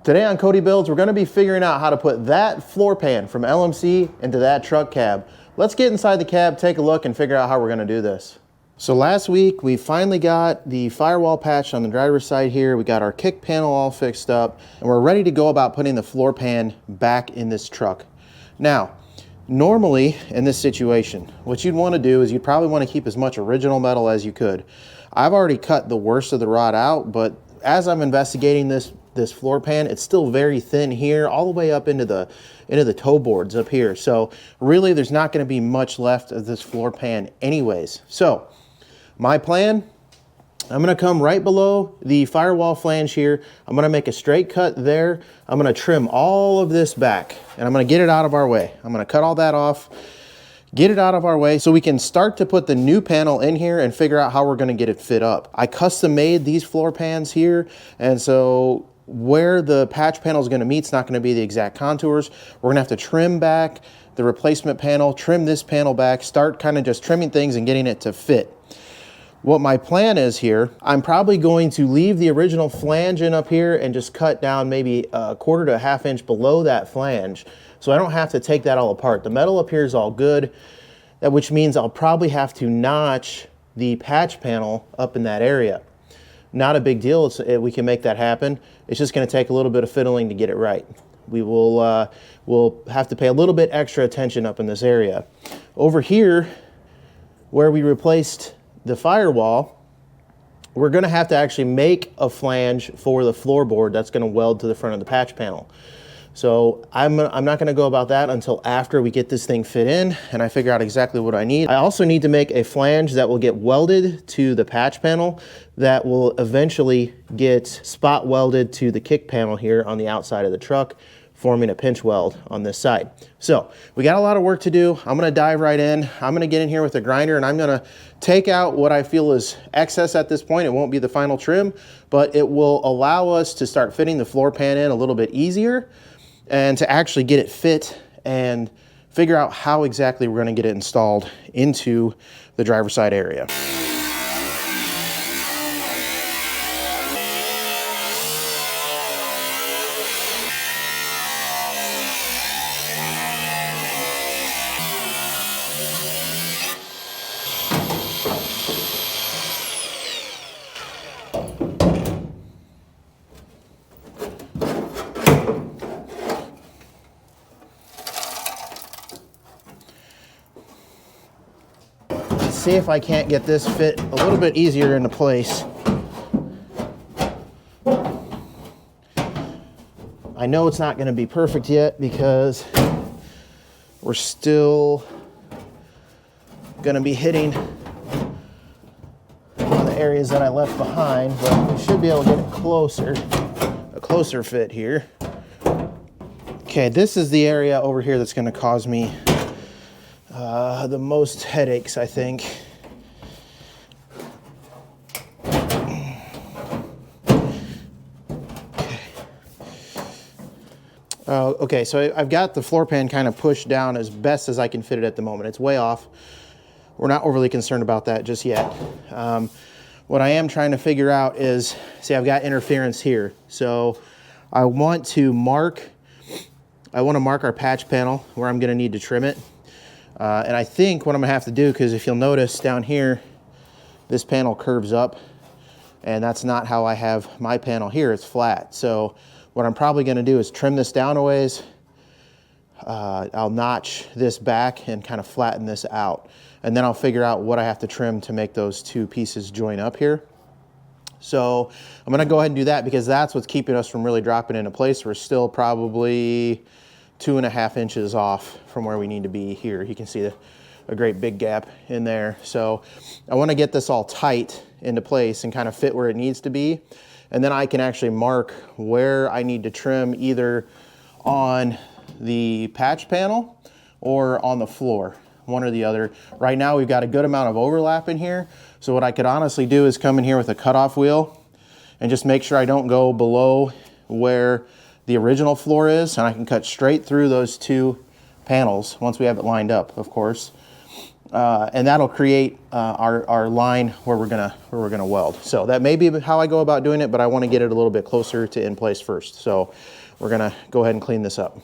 Today on Cody Builds, we're going to be figuring out how to put that floor pan from LMC into that truck cab. Let's get inside the cab, take a look, and figure out how we're going to do this. So last week, we finally got the firewall patch on the driver's side here. We got our kick panel all fixed up, and we're ready to go about putting the floor pan back in this truck. Now, normally in this situation, what you'd want to do is you'd probably want to keep as much original metal as you could. I've already cut the worst of the rod out, but as I'm investigating this floor pan, it's still very thin here, all the way up into the toe boards up here. So really, there's not going to be much left of this floor pan anyways. So my plan, I'm going to come right below the firewall flange here. I'm going to make a straight cut there. I'm going to trim all of this back, and I'm going to get it out of our way. I'm going to cut all that off, get it out of our way so we can start to put the new panel in here and figure out how we're going to get it fit up. I custom made these floor pans here, and so where the patch panel is going to meet is not going to be the exact contours. We're going to have to trim back the replacement panel, trim this panel back, start kind of just trimming things and getting it to fit. What my plan is here, I'm probably going to leave the original flange in up here and just cut down maybe a quarter to a half inch below that flange, so I don't have to take that all apart. The metal up here is all good, which means I'll probably have to notch the patch panel up in that area. Not a big deal, we can make that happen. It's just gonna take a little bit of fiddling to get it right. We will we'll have to pay a little bit extra attention up in this area. Over here, where we replaced the firewall, we're gonna have to actually make a flange for the floorboard that's gonna weld to the front of the patch panel. So I'm not gonna go about that until after we get this thing fit in and I figure out exactly what I need. I also need to make a flange that will get welded to the patch panel that will eventually get spot welded to the kick panel here on the outside of the truck, forming a pinch weld on this side. So we got a lot of work to do. I'm gonna dive right in. I'm gonna get in here with a grinder and I'm gonna take out what I feel is excess at this point. It won't be the final trim, but it will allow us to start fitting the floor pan in a little bit easier and to actually get it fit and figure out how exactly we're gonna get it installed into the driver's side area. See if I can't get this fit a little bit easier into place. I know it's not going to be perfect yet because we're still going to be hitting on the areas that I left behind, but we should be able to get it closer, a closer fit here. Okay, this is the area over here that's going to cause me the most headaches, I think. Okay, so I've got the floor pan kind of pushed down as best as I can fit it at the moment. It's way off. We're not overly concerned about that just yet. What I am trying to figure out is, see, I've got interference here. So I want to mark our patch panel where I'm gonna need to trim it. And I think what I'm gonna have to do, because if you'll notice down here, this panel curves up, and that's not how I have my panel here, it's flat. So what I'm probably gonna do is trim this down a ways. I'll notch this back and kind of flatten this out. And then I'll figure out what I have to trim to make those two pieces join up here. So I'm gonna go ahead and do that because that's what's keeping us from really dropping into place. We're still probably 2.5 inches off from where we need to be here. You can see a great big gap in there. So I want to get this all tight into place and kind of fit where it needs to be. And then I can actually mark where I need to trim either on the patch panel or on the floor, one or the other. Right now we've got a good amount of overlap in here. So what I could honestly do is come in here with a cutoff wheel and just make sure I don't go below where the original floor is, and I can cut straight through those two panels once we have it lined up, of course. and that'll create our line where we're gonna weld. So that may be how I go about doing it, but I want to get it a little bit closer to in place first. So we're gonna go ahead and clean this up.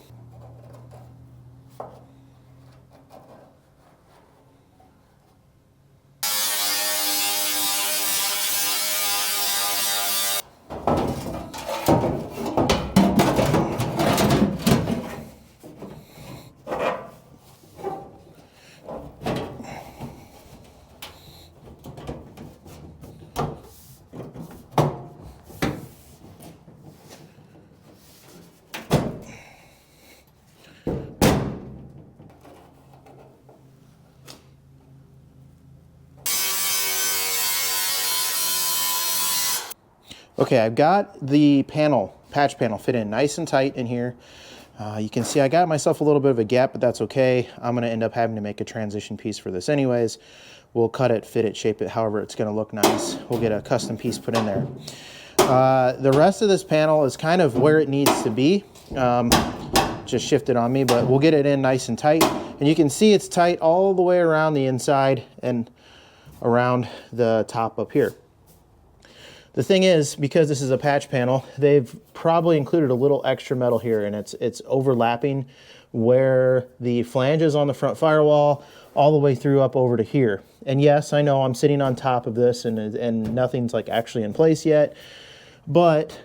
Okay, I've got the patch panel fit in nice and tight in here. You can see I got myself a little bit of a gap, but that's okay. I'm gonna end up having to make a transition piece for this anyways. We'll cut it, fit it, shape it, however it's gonna look nice. We'll get a custom piece put in there. The rest of this panel is kind of where it needs to be. Just shifted on me, but we'll get it in nice and tight. And you can see it's tight all the way around the inside and around the top up here. The thing is, because this is a patch panel, they've probably included a little extra metal here, and it's overlapping where the flange is on the front firewall all the way through up over to here. And yes, I know I'm sitting on top of this and nothing's like actually in place yet, but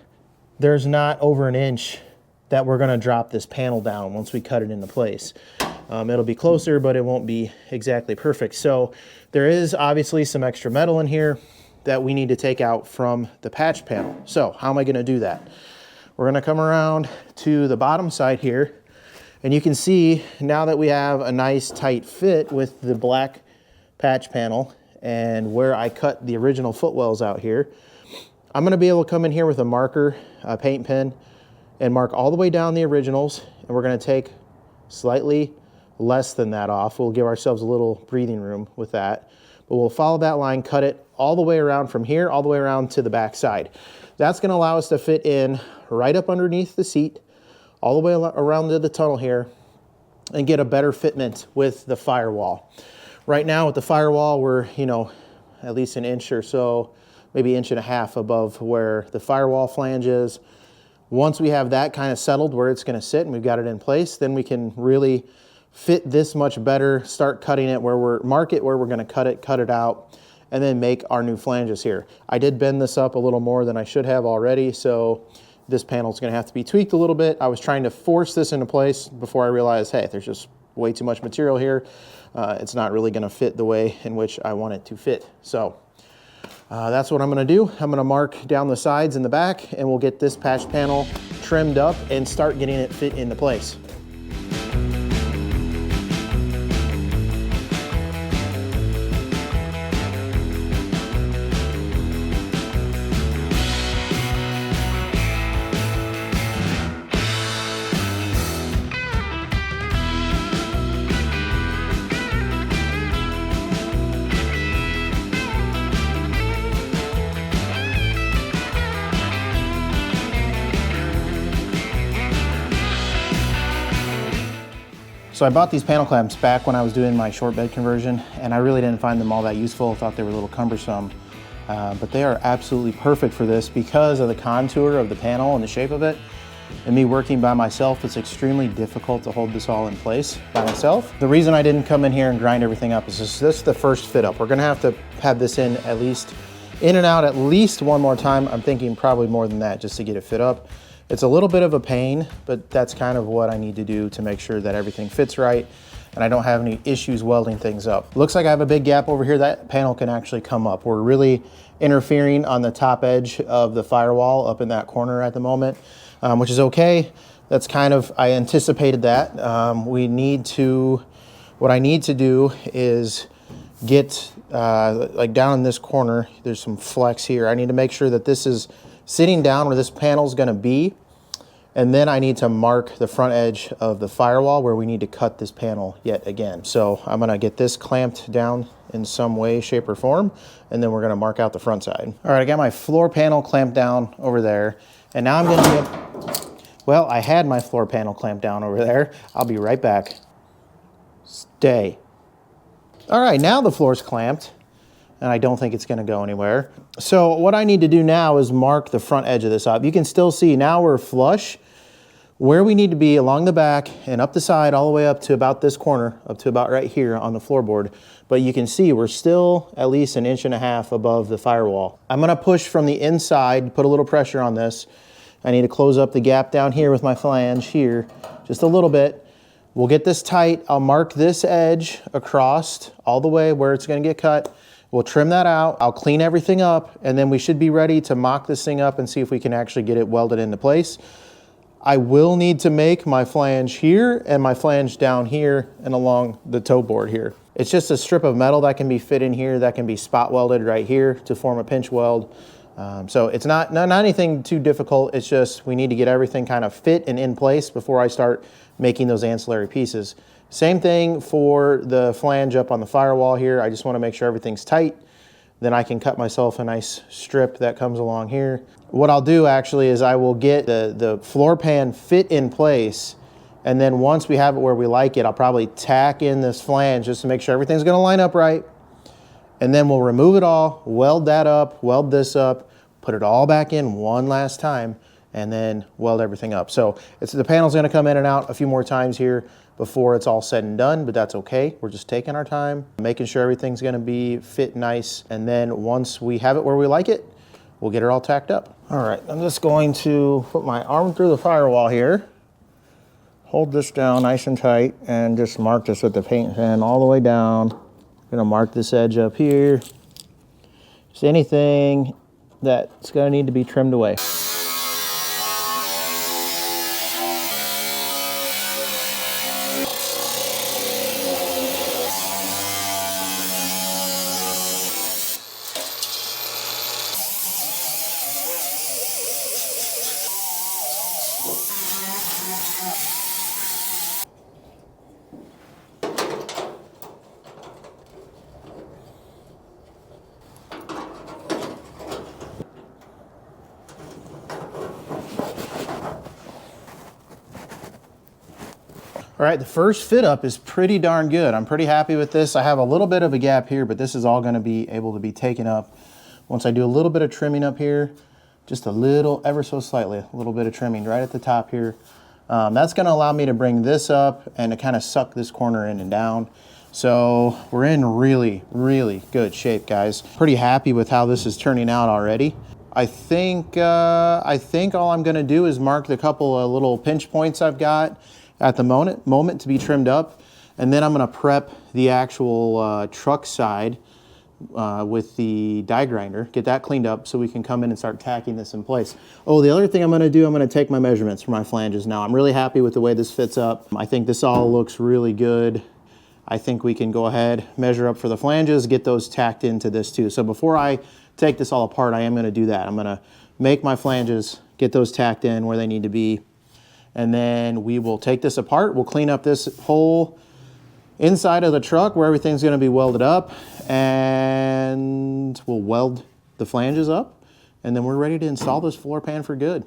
there's not over an inch that we're gonna drop this panel down once we cut it into place. It'll be closer, but it won't be exactly perfect. So there is obviously some extra metal in here that we need to take out from the patch panel. So how am I gonna do that? We're gonna come around to the bottom side here, and you can see now that we have a nice tight fit with the black patch panel and where I cut the original footwells out here, I'm gonna be able to come in here with a marker, a paint pen, and mark all the way down the originals, and we're gonna take slightly less than that off. We'll give ourselves a little breathing room with that, but we'll follow that line, cut it all the way around from here, all the way around to the back side. That's gonna allow us to fit in right up underneath the seat, all the way around to the tunnel here, and get a better fitment with the firewall. Right now with the firewall, we're, you know, at least an inch or so, maybe inch and a half above where the firewall flange is. Once we have that kind of settled where it's gonna sit and we've got it in place, then we can really fit this much better, start cutting it mark it where we're gonna cut it out, and then make our new flanges here. I did bend this up a little more than I should have already, so this panel is gonna have to be tweaked a little bit. I was trying to force this into place before I realized, hey, there's just way too much material here. It's not really gonna fit the way in which I want it to fit. So that's what I'm gonna do. I'm gonna mark down the sides and the back, and we'll get this patch panel trimmed up and start getting it fit into place. So I bought these panel clamps back when I was doing my short bed conversion, and I really didn't find them all that useful. I thought they were a little cumbersome, but they are absolutely perfect for this because of the contour of the panel and the shape of it. And me working by myself, it's extremely difficult to hold this all in place by myself. The reason I didn't come in here and grind everything up is this is the first fit up. We're gonna have to have this in and out at least one more time. I'm thinking probably more than that just to get it fit up. It's a little bit of a pain, but that's kind of what I need to do to make sure that everything fits right and I don't have any issues welding things up. Looks like I have a big gap over here. That panel can actually come up. We're really interfering on the top edge of the firewall up in that corner at the moment, which is okay. That's kind of, I anticipated that. What I need to do is get, like down in this corner, there's some flex here. I need to make sure that this is sitting down where this panel is going to be, and then I need to mark the front edge of the firewall where we need to cut this panel yet again. So I'm going to get this clamped down in some way, shape, or form, and then we're going to mark out the front side. All right, I got my floor panel clamped down over there, and now I'm going to well, I had my floor panel clamped down over there. I'll be right back. Stay. All right, now the floor's clamped, and I don't think it's gonna go anywhere. So what I need to do now is mark the front edge of this up. You can still see now we're flush where we need to be along the back and up the side all the way up to about this corner, up to about right here on the floorboard. But you can see we're still at least 1.5 inches above the firewall. I'm gonna push from the inside, put a little pressure on this. I need to close up the gap down here with my flange here, just a little bit. We'll get this tight. I'll mark this edge across all the way where it's gonna get cut. We'll trim that out. I'll clean everything up, and then we should be ready to mock this thing up and see if we can actually get it welded into place. I will need to make my flange here and my flange down here and along the toe board here. It's just a strip of metal that can be fit in here that can be spot welded right here to form a pinch weld. So it's not anything too difficult. It's just we need to get everything kind of fit and in place before I start making those ancillary pieces. Same thing for the flange up on the firewall here. I just want to make sure everything's tight. Then I can cut myself a nice strip that comes along here. What I'll do actually is I will get the floor pan fit in place, and then once we have it where we like it, I'll probably tack in this flange just to make sure everything's gonna line up right. And then we'll remove it all, weld that up, weld this up, put it all back in one last time, and then weld everything up. So the panel's gonna come in and out a few more times here before it's all said and done, but that's okay. We're just taking our time, making sure everything's gonna be fit nice. And then once we have it where we like it, we'll get it all tacked up. All right, I'm just going to put my arm through the firewall here, hold this down nice and tight, and just mark this with the paint pen all the way down. I'm gonna mark this edge up here. Just anything that's gonna need to be trimmed away. All right, the first fit up is pretty darn good. I'm pretty happy with this. I have a little bit of a gap here, but this is all gonna be able to be taken up. Once I do a little bit of trimming up here, just a little, ever so slightly, a little bit of trimming right at the top here. That's gonna allow me to bring this up and to kind of suck this corner in and down. So we're in really, really good shape, guys. Pretty happy with how this is turning out already. I think all I'm gonna do is mark the couple of little pinch points I've got at the moment to be trimmed up. And then I'm gonna prep the actual truck side with the die grinder, get that cleaned up so we can come in and start tacking this in place. Oh, the other thing I'm gonna do, I'm gonna take my measurements for my flanges now. I'm really happy with the way this fits up. I think this all looks really good. I think we can go ahead, measure up for the flanges, get those tacked into this too. So before I take this all apart, I am gonna do that. I'm gonna make my flanges, get those tacked in where they need to be, and then we will take this apart. We'll clean up this whole inside of the truck where everything's gonna be welded up, and we'll weld the flanges up, and then we're ready to install this floor pan for good.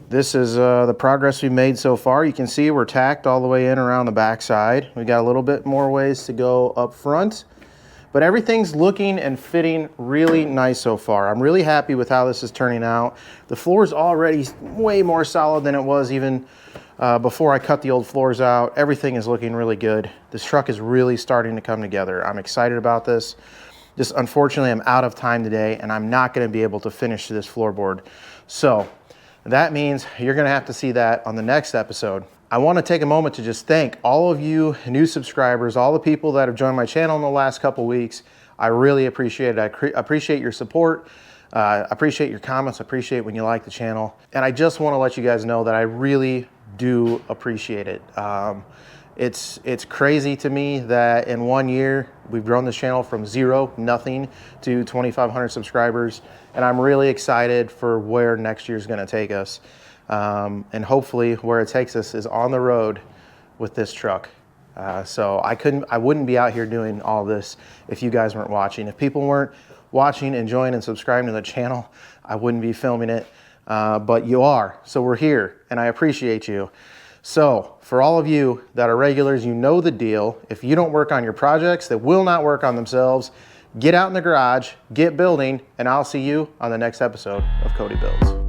This is the progress we've made so far. You can see we're tacked all the way in around the back side. We got a little bit more ways to go up front, but everything's looking and fitting really nice so far. I'm really happy with how this is turning out. The floor is already way more solid than it was even before I cut the old floors out. Everything is looking really good. This truck is really starting to come together. I'm excited about this. Just unfortunately, I'm out of time today and I'm not gonna be able to finish this floorboard. So that means you're gonna have to see that on the next episode. I wanna take a moment to just thank all of you new subscribers, all the people that have joined my channel in the last couple weeks. I really appreciate it. I appreciate your support. Appreciate your comments. Appreciate when you like the channel. And I just wanna let you guys know that I really do appreciate it. It's crazy to me that in 1 year, we've grown this channel from nothing to 2,500 subscribers. And I'm really excited for where next year's gonna take us. And hopefully where it takes us is on the road with this truck. So I wouldn't be out here doing all this if you guys weren't watching. If people weren't watching, enjoying, and subscribing to the channel, I wouldn't be filming it. But you are, so we're here, and I appreciate you. So for all of you that are regulars, you know the deal. If you don't work on your projects that will not work on themselves, get out in the garage, get building, and I'll see you on the next episode of Cody Builds.